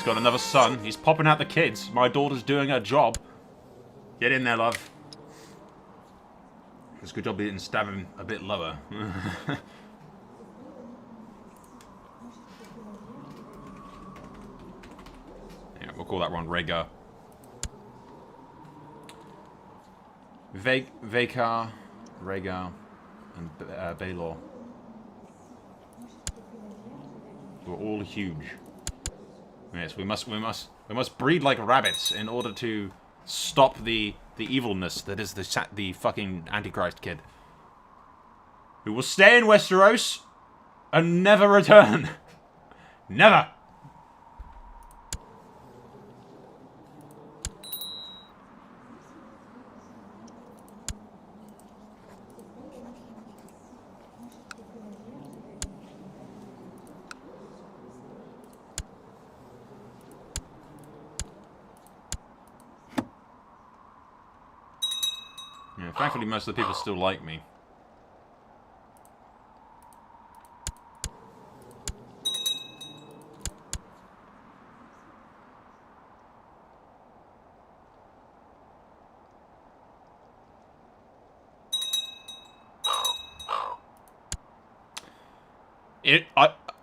got another son. He's popping out the kids. My daughter's doing her job. Get in there, love. It's a good job we didn't stab him a bit lower. Yeah, we'll call that one Rhaegar. Vhagar, Rhaegar, and Baelor. We're all huge. Yes, we must breed like rabbits in order to stop the evilness that is the fucking Antichrist kid, who will stay in Westeros and never return. Never. Yeah, thankfully most of the people still like me.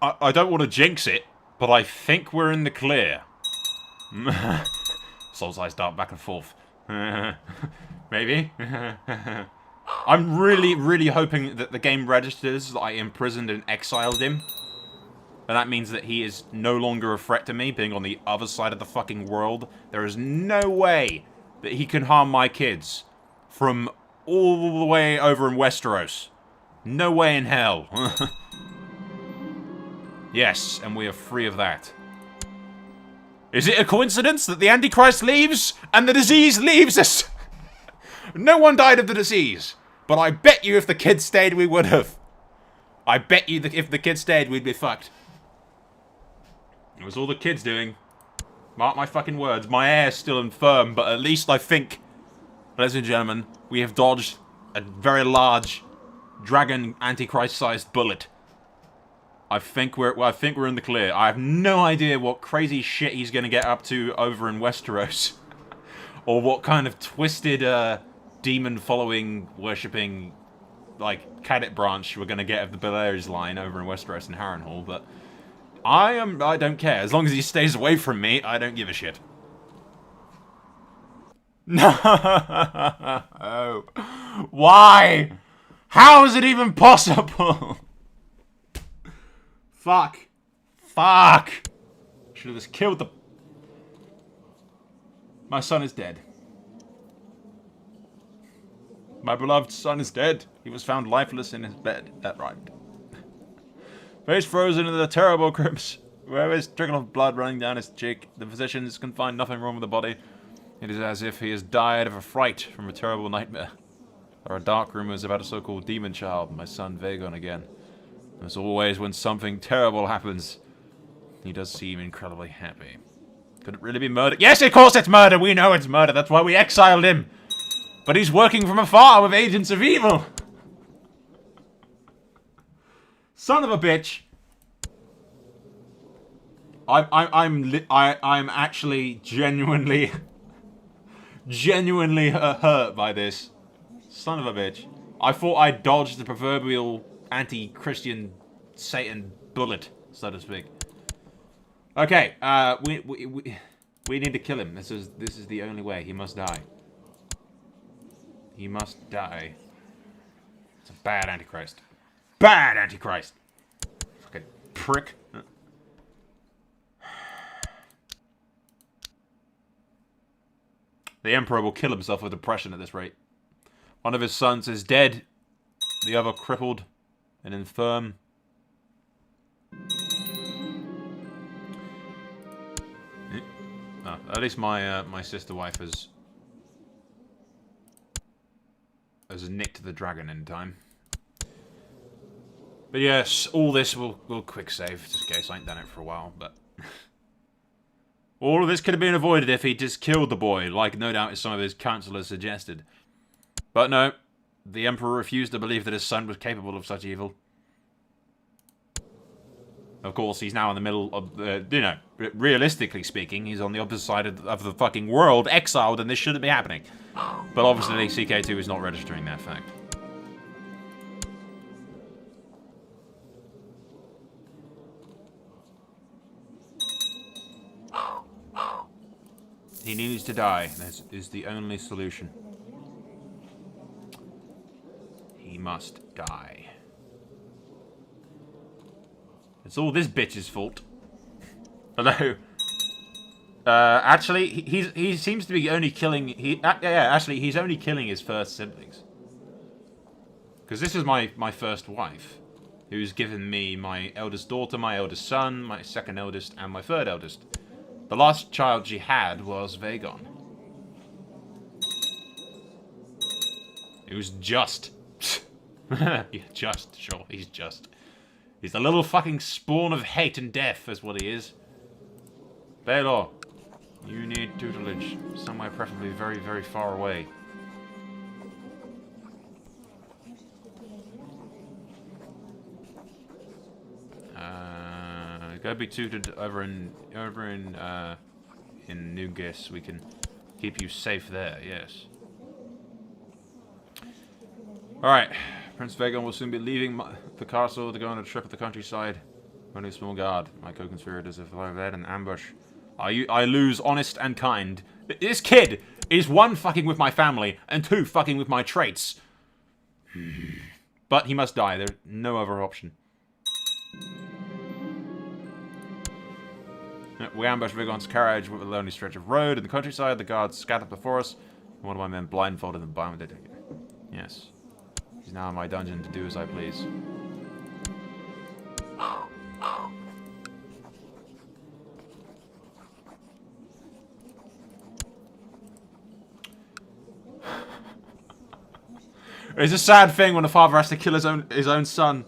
I don't want to jinx it, but I think we're in the clear. Soul's eyes dart back and forth. Maybe. I'm really hoping that the game registers that I imprisoned and exiled him. And that means that he is no longer a threat to me, being on the other side of the fucking world. There is no way that he can harm my kids from all the way over in Westeros. No way in hell. Yes, and we are free of that. Is it a coincidence that the Antichrist leaves and the disease leaves us? No one died of the disease, but I bet you if the kids stayed, we would have. I bet you that if the kids stayed, we'd be fucked. It was all the kids doing. Mark my fucking words. My air's still infirm, but at least I think, ladies and gentlemen, we have dodged a very large dragon Antichrist-sized bullet. I think we're in the clear. I have no idea what crazy shit he's gonna get up to over in Westeros, or what kind of twisted demon-following, worshipping, like cadet branch we're gonna get of the Belaerys line over in Westeros and Harrenhal. But I don't care as long as he stays away from me. I don't give a shit. No, why? How is it even possible? Fuck. Fuck. Should have just killed the... My son is dead. My beloved son is dead. He was found lifeless in his bed. That rhymed. Face frozen in the terrible crimps. Where is trickle of blood running down his cheek. The physicians can find nothing wrong with the body. It is as if he has died of a fright from a terrible nightmare. There are dark rumors about a so-called demon child, my son Vagon again. As always, when something terrible happens, he does seem incredibly happy. Could it really be murder? Yes, of course it's murder! We know it's murder, that's why we exiled him! But he's working from afar with agents of evil! Son of a bitch! I'm actually genuinely hurt by this. Son of a bitch. I thought I dodged the proverbial anti-Christian Satan bullet, so to speak. Okay, we need to kill him. This is the only way. He must die. He must die. It's a bad Antichrist. Bad Antichrist! Fucking prick. The Emperor will kill himself with depression at this rate. One of his sons is dead. The other crippled and infirm. Oh, at least my my sister wife has nicked the dragon in time. But yes, all this will quick save, just in case I ain't done it for a while, but... all of this could have been avoided if he just killed the boy, like no doubt some of his counselors suggested. But no, the Emperor refused to believe that his son was capable of such evil. Of course, he's now in the middle of the, you know, realistically speaking, he's on the opposite side of the fucking world, exiled, and this shouldn't be happening. But obviously, CK2 is not registering that fact. He needs to die. That is the only solution. He must die. It's all this bitch's fault. Although, actually, he seems to be only killing. Actually, he's only killing his first siblings. Because this is my first wife, who's given me my eldest daughter, my eldest son, my second eldest, and my third eldest. The last child she had was Vagon. It was just. Yeah, just, sure, he's just. He's a little fucking spawn of hate and death, is what he is. Baelor, you need tutelage. Somewhere preferably very, very far away. Go be tutored over in Nugis. We can keep you safe there, yes. Alright. Prince Vagon will soon be leaving the castle to go on a trip at the countryside. Only a small guard. My co-conspirators have led an ambush. I lose honest and kind. This kid is one, fucking with my family, and two, fucking with my traits. But he must die. There's no other option. We ambush Vagon's carriage with a lonely stretch of road in the countryside. The guards scattered before us. One of my men blindfolded and bound it. Yes. He's now in my dungeon to do as I please. It's a sad thing when a father has to kill his own son.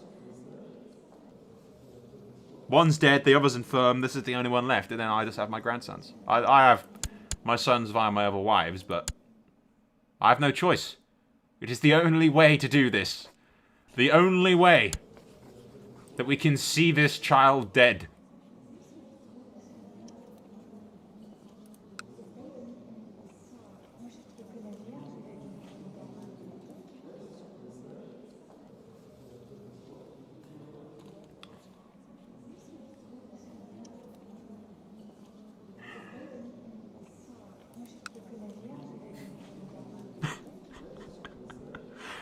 One's dead, the other's infirm, this is the only one left, and then I just have my grandsons. I have my sons via my other wives, but I have no choice. It is the only way to do this. The only way that we can see this child dead.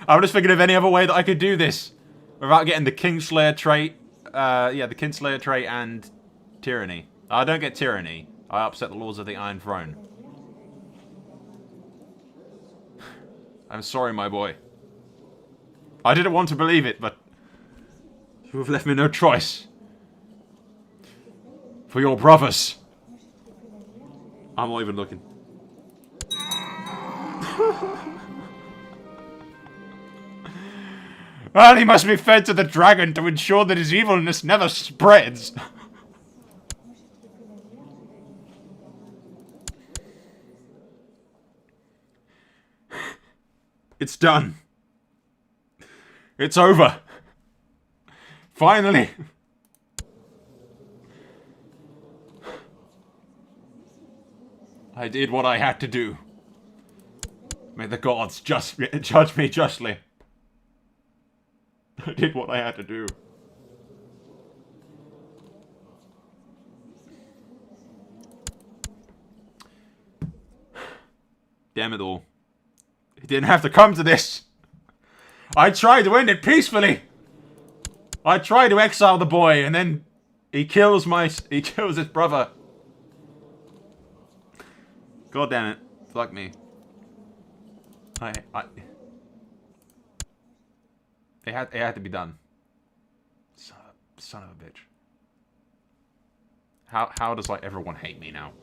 I'm just thinking of any other way that I could do this without getting the Kingslayer trait. Yeah, the Kingslayer trait and tyranny. I don't get tyranny. I upset the laws of the Iron Throne. I'm sorry, my boy. I didn't want to believe it, but you have left me no choice. For your brothers. I'm not even looking. Well, he must be fed to the dragon to ensure that his evilness never spreads. It's done. It's over. Finally. I did what I had to do. May the gods judge me justly. I did what I had to do. Damn it all. It didn't have to come to this. I tried to end it peacefully. I tried to exile the boy, and then he kills his brother. God damn it. Fuck me. It had to be done. Son of a bitch. How does like everyone hate me now?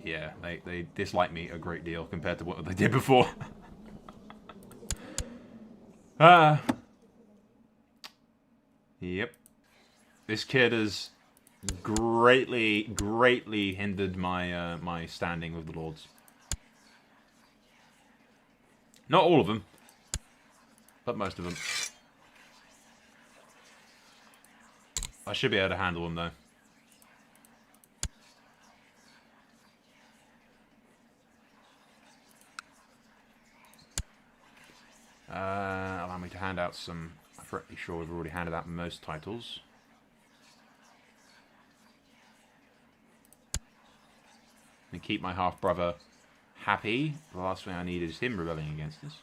Yeah, they dislike me a great deal compared to what they did before. Yep. This kid has greatly hindered my my standing with the Lords. Not all of them. But most of them. I should be able to handle him, though. Allow me to hand out some... I'm pretty sure we've already handed out most titles. And keep my half-brother happy. The last thing I need is him rebelling against us.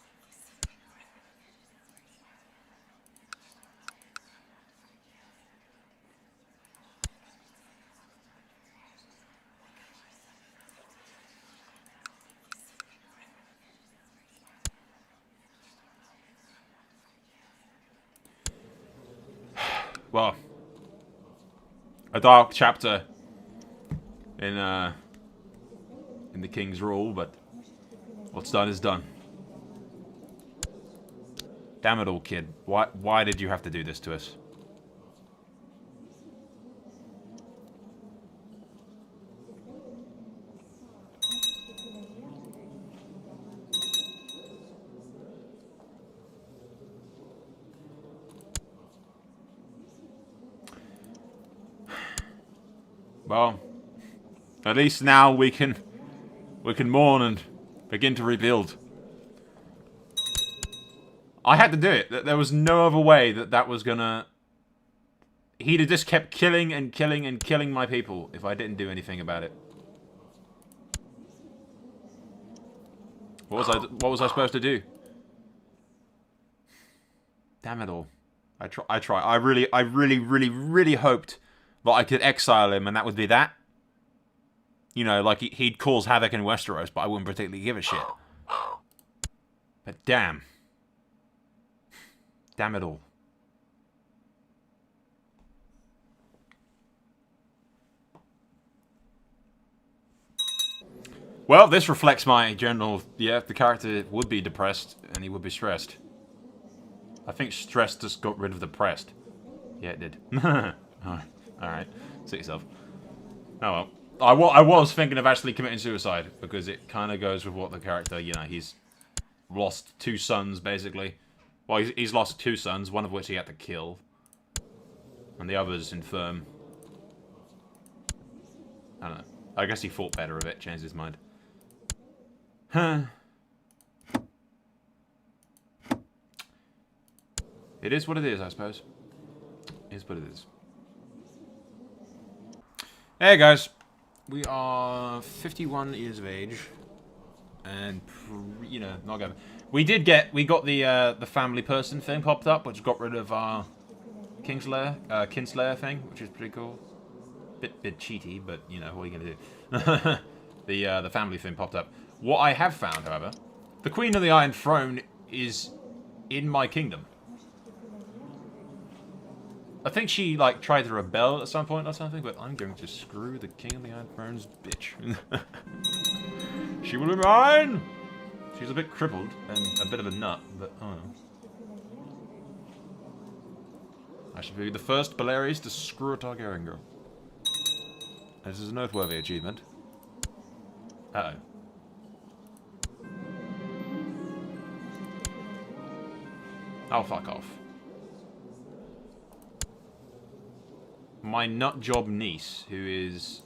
Well, a dark chapter in the King's rule, but what's done is done. Damn it all, kid. Why did you have to do this to us? Well, at least now we can mourn and begin to rebuild. I had to do it. There was no other way that was gonna... He'd have just kept killing and killing and killing my people if I didn't do anything about it. What was I supposed to do? Damn it all. I try. I really hoped that I could exile him and that would be that. You know, like he'd cause havoc in Westeros, but I wouldn't particularly give a shit. But damn. Damn it all. Well, this reflects my general... Yeah, the character would be depressed and he would be stressed. I think stress just got rid of depressed. Yeah, it did. Alright, suit yourself. Oh well. I was thinking of actually committing suicide, because it kind of goes with what the character, you know, he's lost 2 sons, basically. Well, he's lost 2 sons, one of which he had to kill. And the other's infirm. I don't know. I guess he thought better of it, changed his mind. Huh. It is what it is, I suppose. It is what it is. Hey guys, we are 51 years of age, and you know, not going. We got the family person thing popped up, which got rid of our Kinslayer thing, which is pretty cool. Bit cheaty, but you know, what are you gonna do? The family thing popped up. What I have found, however, the Queen of the Iron Throne is in my kingdom. I think she, like, tried to rebel at some point or something, but I'm going to screw the King of the Iron Throne's bitch. She will be mine! She's a bit crippled and a bit of a nut, but oh. I should be the first Belaerys to screw a Targaryen girl. This is a noteworthy achievement. Uh-oh. Oh, fuck off. My nutjob niece, who is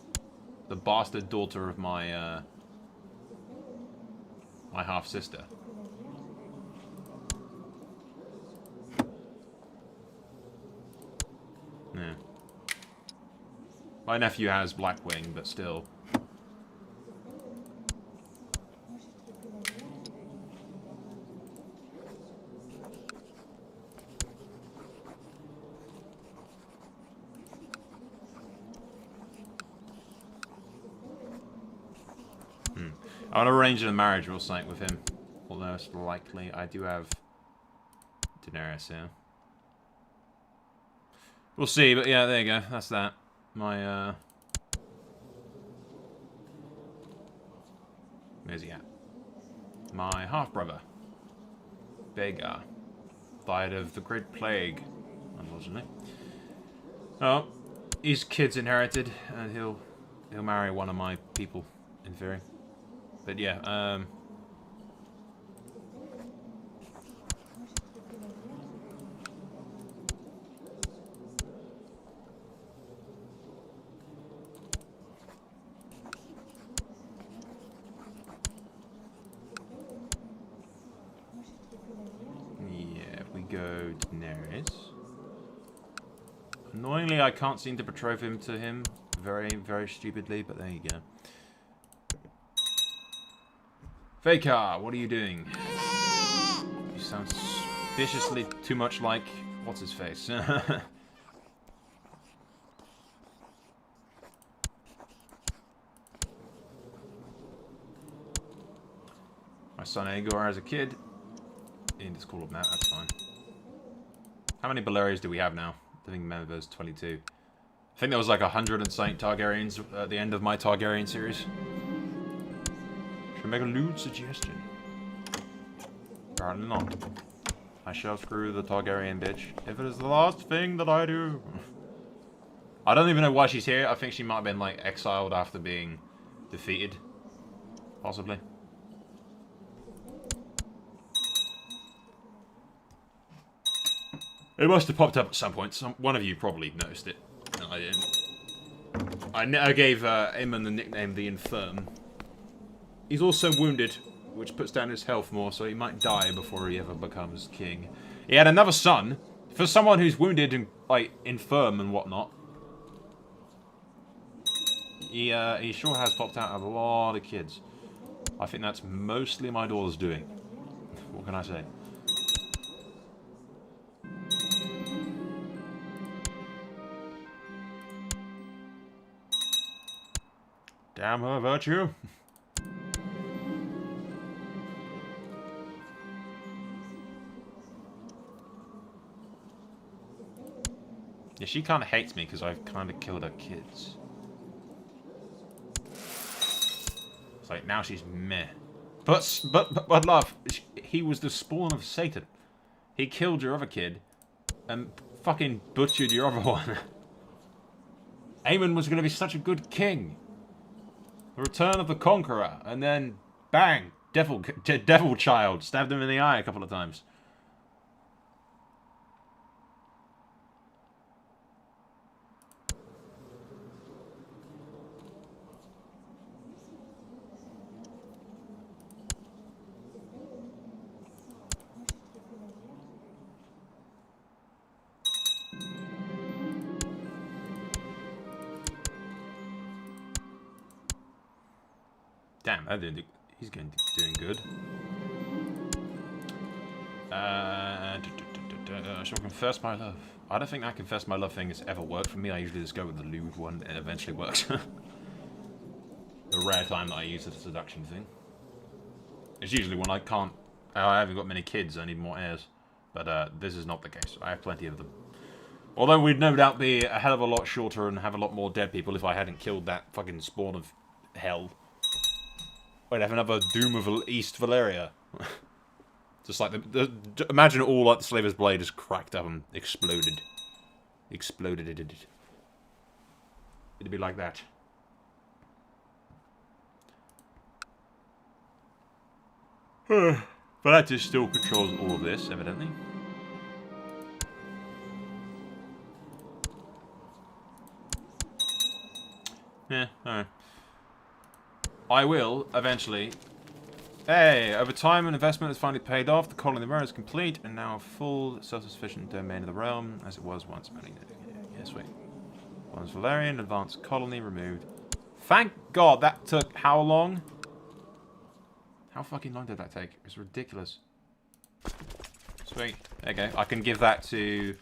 the bastard daughter of my my half-sister. Yeah. My nephew has Blackwing, but still. I want to arrange a marriage or something with him. Although it's likely I do have Daenerys here. We'll see, but yeah, there you go. That's that. My, where's he at? My half-brother. Vhagar. Died of the Great Plague, unfortunately. Oh, his kid's inherited, and he'll marry one of my people, in theory. But yeah, go Daenerys. Annoyingly, I can't seem to betroth him to him. Very, very stupidly, but there you go. Faker, what are you doing? You sound suspiciously too much like... what's his face? My son Aegor as a kid. You can just call him that, that's fine. How many Belaerys do we have now? I think there's 22. I think there was like 100 and something Targaryens at the end of my Targaryen series. Should I make a lewd suggestion? Apparently not. I shall screw the Targaryen bitch if it is the last thing that I do. I don't even know why she's here. I think she might have been like exiled after being defeated. Possibly. It must have popped up at some point. One of you probably noticed it. No, I didn't. I gave Aemon the nickname the Infirm. He's also wounded, which puts down his health more, so he might die before he ever becomes king. He had another son. For someone who's wounded and like infirm and whatnot, he sure has popped out a lot of kids. I think that's mostly my daughter's doing. What can I say? Damn her virtue. Yeah, she kind of hates me because I've kind of killed her kids. It's like, now she's meh. But love, he was the spawn of Satan. He killed your other kid and fucking butchered your other one. Aemon was going to be such a good king. The return of the conqueror, and then bang, devil child, stabbed him in the eye a couple of times. Damn, he's doing good. Shall I confess my love? I don't think that confess my love thing has ever worked for me. I usually just go with the lewd one, and it eventually works. The rare time that I use the seduction thing. It's usually when I can't... I haven't got many kids, I need more heirs. But this is not the case. I have plenty of them. Although we'd no doubt be a hell of a lot shorter and have a lot more dead people if I hadn't killed that fucking spawn of hell. We'd have another Doom of East Valyria. Just like imagine all like the Slaver's Blade just cracked up and exploded. Exploded. It'd be like that. But that just still controls all of this, evidently. Yeah, alright. I will, eventually. Hey, over time an investment has finally paid off, the colony of the realm is complete, and now a full self-sufficient domain of the realm, as it was once. Yeah, sweet. Once Valerian, advanced colony removed. Thank God, that took how long? How fucking long did that take? It's ridiculous. Sweet. Okay, I can give that to...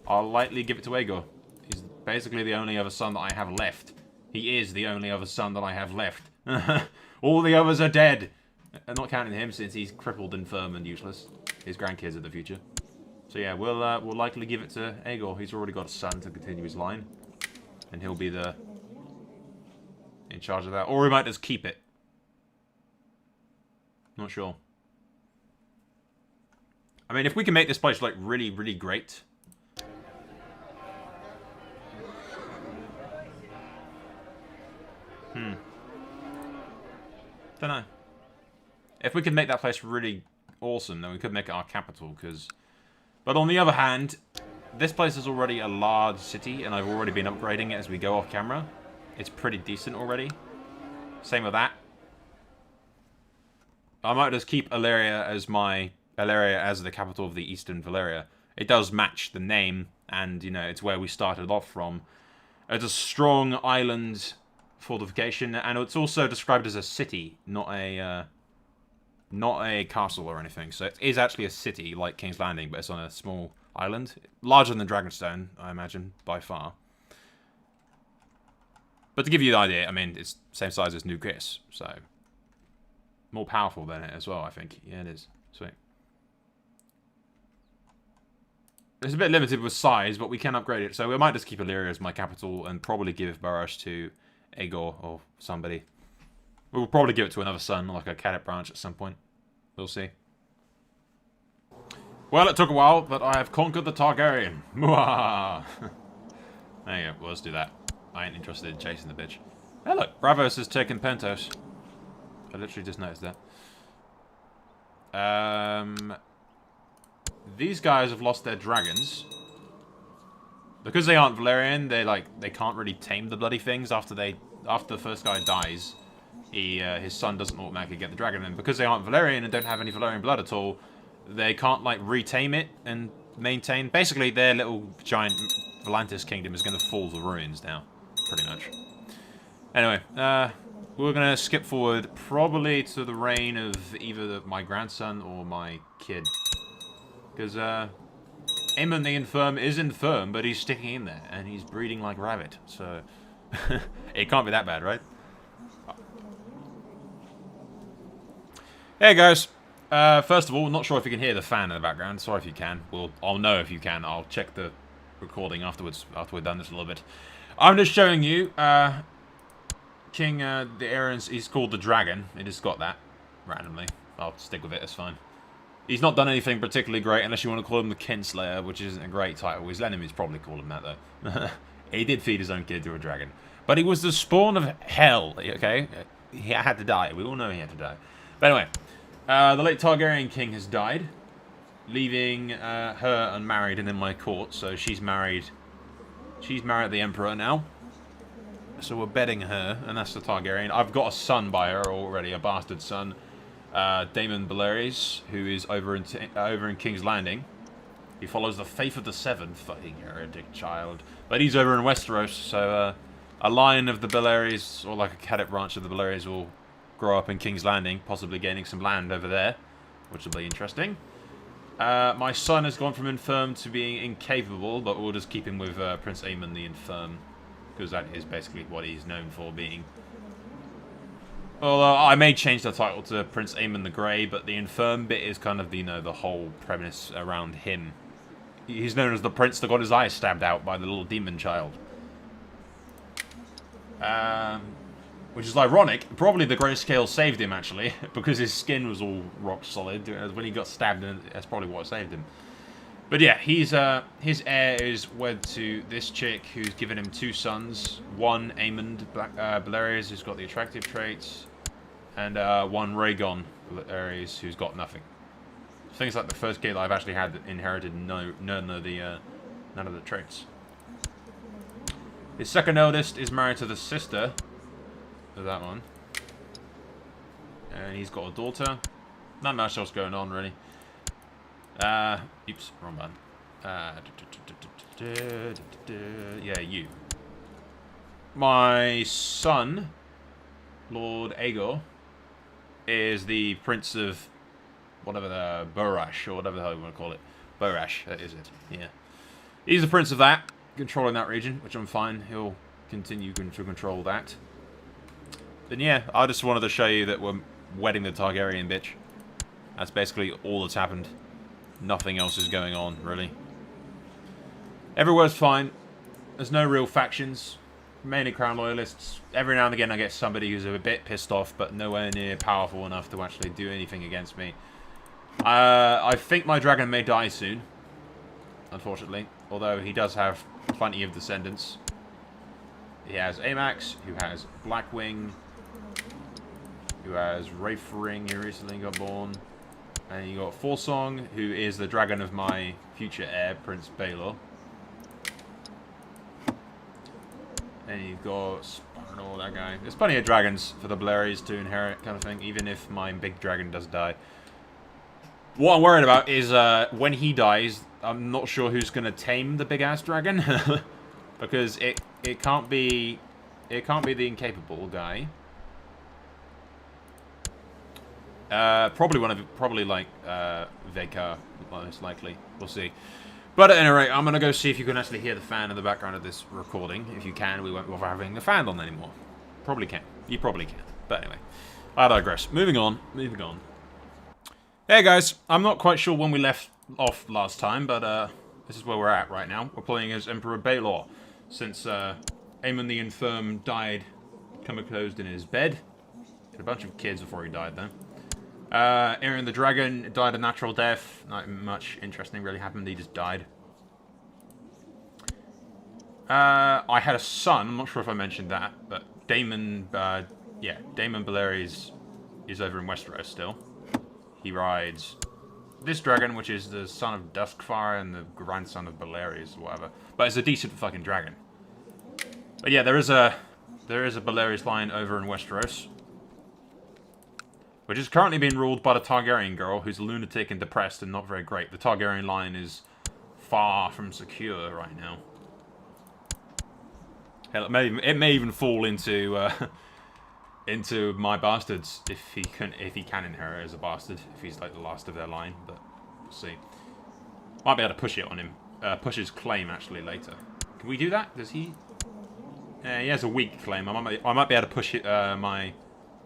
I'll lightly give it to Aegor. He's basically the only other son that I have left. He is the only other son that I have left. All the others are dead. I'm not counting him since he's crippled, infirm, and useless. His grandkids are the future. So yeah, we'll likely give it to Aegor. He's already got a son to continue his line. And he'll be in charge of that. Or we might just keep it. Not sure. I mean, if we can make this place, like, really, really great... Don't know. If we could make that place really awesome, then we could make it our capital, because... But on the other hand, this place is already a large city, and I've already been upgrading it as we go off camera. It's pretty decent already. Same with that. I might just keep Aleria as the capital of the Eastern Valyria. it does match the name, and, you know, it's where we started off from. It's a strong island fortification, and it's also described as a city, not a castle or anything. So it is actually a city, like King's Landing, but it's on a small island. Larger than Dragonstone, I imagine, by far. But to give you the idea, I mean, it's the same size as New Gris, so more powerful than it as well, I think. Yeah, it is. Sweet. It's a bit limited with size, but we can upgrade it. So we might just keep Illyria as my capital and probably give Belaerys to Aegor or somebody. We'll probably give it to another son, like a cadet branch at some point. We'll see. Well, it took a while, but I have conquered the Targaryen. Mwah! There you go. Well, let's do that. I ain't interested in chasing the bitch. Hey, look. Bravos has taken Pentos. I literally just noticed that. These guys have lost their dragons. Because they aren't Valyrian, they can't really tame the bloody things after the first guy dies. His son doesn't automatically get the dragon, and because they aren't Valyrian and don't have any Valyrian blood at all, they can't like retame it and maintain. Basically, their little giant Volantis kingdom is going to fall to ruins now, pretty much. Anyway, we're going to skip forward probably to the reign of either my grandson or my kid. Because Aemon the Infirm is infirm, but he's sticking in there, and he's breeding like rabbit, so it can't be that bad, right? Hey guys, first of all, not sure if you can hear the fan in the background. Sorry if you can. Well, I'll know if you can. I'll check the recording afterwards, after we've done this a little bit. I'm just showing you King the Aarons. He's called the Dragon. He just got that randomly. I'll stick with it. It's fine. He's not done anything particularly great, unless you want to call him the Kinslayer, which isn't a great title. His enemies probably call him that, though. He did feed his own kid to a dragon. But he was the spawn of hell, okay? He had to die. We all know he had to die. But anyway, the late Targaryen king has died, leaving her unmarried and in my court. So she's married. She's married the Emperor now. So we're bedding her, and that's the Targaryen. I've got a son by her already, a bastard son. Daemon Belaerys, who is over in King's Landing. He follows the faith of the Seven, fucking heretic child. But he's over in Westeros, so a line of the Belaerys, or like a cadet branch of the Belaerys, will grow up in King's Landing, possibly gaining some land over there, which will be interesting. My son has gone from infirm to being incapable, but we'll just keep him with Prince Aemon the Infirm, because that is basically what he's known for being. Although I may change the title to Prince Aemon the Grey, but the infirm bit is kind of, you know, the whole premise around him. He's known as the prince that got his eyes stabbed out by the little demon child. Which is ironic. Probably the grayscale saved him, actually, because his skin was all rock solid. When he got stabbed, that's probably what saved him. But yeah, his heir is wed to this chick who's given him 2 sons. One, Aemond Belaerys, who's got the attractive traits, and one, Rhaegon Belaerys, who's got nothing. Things like the first kid I've actually had that inherited none of the traits. His second eldest is married to the sister of that one, and he's got a daughter. Not much else going on, really. Oops, wrong button. Yeah, you. My son, Lord Aegor, is the Prince of whatever the Borash, or whatever the hell you want to call it. Borash, that is it. Yeah. He's the Prince of that, controlling that region, which I'm fine. He'll continue to control that. Then yeah, I just wanted to show you that we're wedding the Targaryen bitch. That's basically all that's happened. Nothing else is going on, really. Everywhere's fine. There's no real factions. Mainly Crown Loyalists. Every now and again I get somebody who's a bit pissed off, but nowhere near powerful enough to actually do anything against me. I think my dragon may die soon, unfortunately. Although he does have plenty of descendants. He has Amax, who has Blackwing, who has Wraithring, who recently got born. And you got Forsong, who is the dragon of my future heir, Prince Baelor. And you've got Sparnor, that guy. There's plenty of dragons for the Belaerys to inherit, kind of thing, even if my big dragon does die. What I'm worried about is when he dies, I'm not sure who's going to tame the big-ass dragon. Because it can't be the incapable guy. Probably like Vekar, most likely. We'll see. But at any rate, I'm gonna go see if you can actually hear the fan in the background of this recording. If you can, we won't bother having the fan on anymore. Probably can. You probably can. But anyway, I digress. Moving on. Hey guys, I'm not quite sure when we left off last time, but this is where we're at right now. We're playing as Emperor Baelor, since Aemon the Infirm died, comatose in his bed. Had a bunch of kids before he died, though. Aaron the Dragon died a natural death. Not much interesting really happened. He just died. I had a son. I'm not sure if I mentioned that, but Daemon Belaerys is over in Westeros still. He rides this dragon, which is the son of Duskfire and the grandson of Belaerys, or whatever. But it's a decent fucking dragon. But yeah, there is a Belaerys line over in Westeros, which is currently being ruled by the Targaryen girl, who's lunatic and depressed and not very great. The Targaryen line is far from secure right now. Hell, it may even fall into into my bastards if he can inherit as a bastard, if he's like the last of their line. But we'll see. Might be able to push it on him, push his claim actually later. Can we do that? Does he? He has a weak claim. I might be able to push it,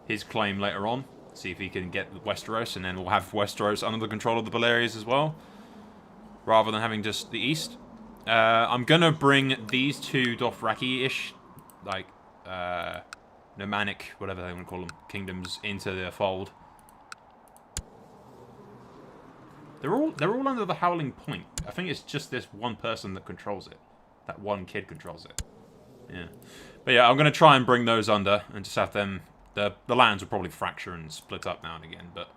his claim later on. See if he can get Westeros, and then we'll have Westeros under the control of the Belaerys as well, rather than having just the East. I'm gonna bring these two Dothraki-ish, like nomadic, whatever they want to call them, kingdoms into their fold. They're all under the Howling Point. I think it's just this one person that controls it. That one kid controls it. Yeah, but yeah, I'm gonna try and bring those under and just have them. The lands will probably fracture and split up now and again, but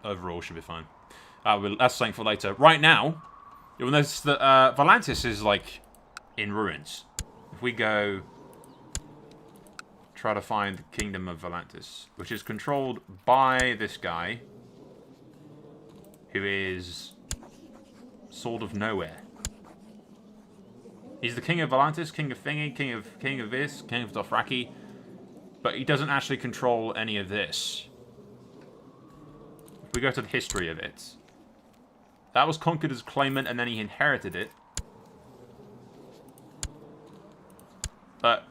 overall should be fine. That's something for later. Right now, you'll notice that Volantis is like in ruins. If we go try to find the Kingdom of Volantis, which is controlled by this guy, who is sort of nowhere. He's the King of Volantis, King of Thingy, King of this, King of Dothraki. But he doesn't actually control any of this. If we go to the history of it, that was conquered as claimant, and then he inherited it. But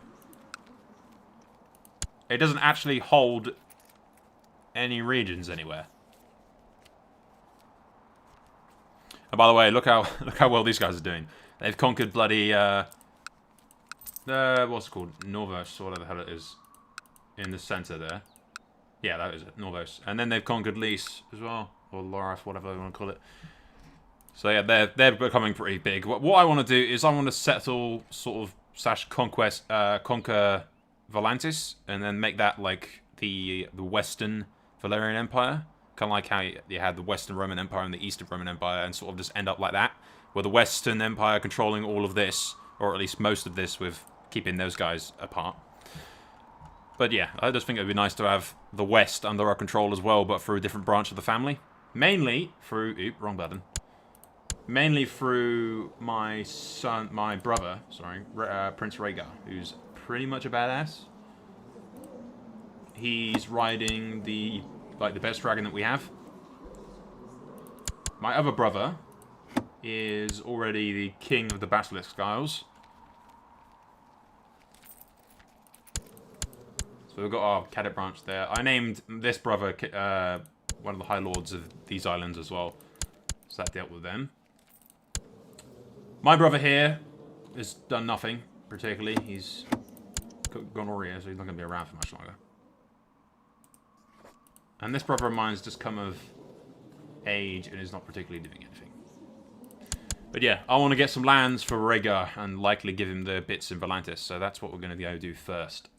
it doesn't actually hold any regions anywhere. And by the way, look how well these guys are doing. They've conquered bloody what's it called? Norvos, or whatever the hell it is. In the center there. Yeah, that is it. Norvos. And then they've conquered Lys as well. Or Lorath, whatever they want to call it. So yeah, they're becoming pretty big. What I want to do is I want to settle, sort of, conquer Volantis. And then make that like the Western Valyrian Empire. Kind of like how you had the Western Roman Empire and the Eastern Roman Empire. And sort of just end up like that. Where the Western Empire controlling all of this. Or at least most of this, with keeping those guys apart. But yeah, I just think it would be nice to have the West under our control as well, but through a different branch of the family. Mainly through... Oop, wrong button. Mainly through my brother, Prince Rhaegar, who's pretty much a badass. He's riding the best dragon that we have. My other brother is already the king of the Basilisk Isles. So we've got our cadet branch there. I named this brother one of the High Lords of these islands as well. So that dealt with them. My brother here has done nothing particularly. He's got gonorrhea, so he's not going to be around for much longer. And this brother of mine's just come of age and is not particularly doing anything. But yeah, I want to get some lands for Rhaegar and likely give him the bits in Volantis. So that's what we're going to go do first.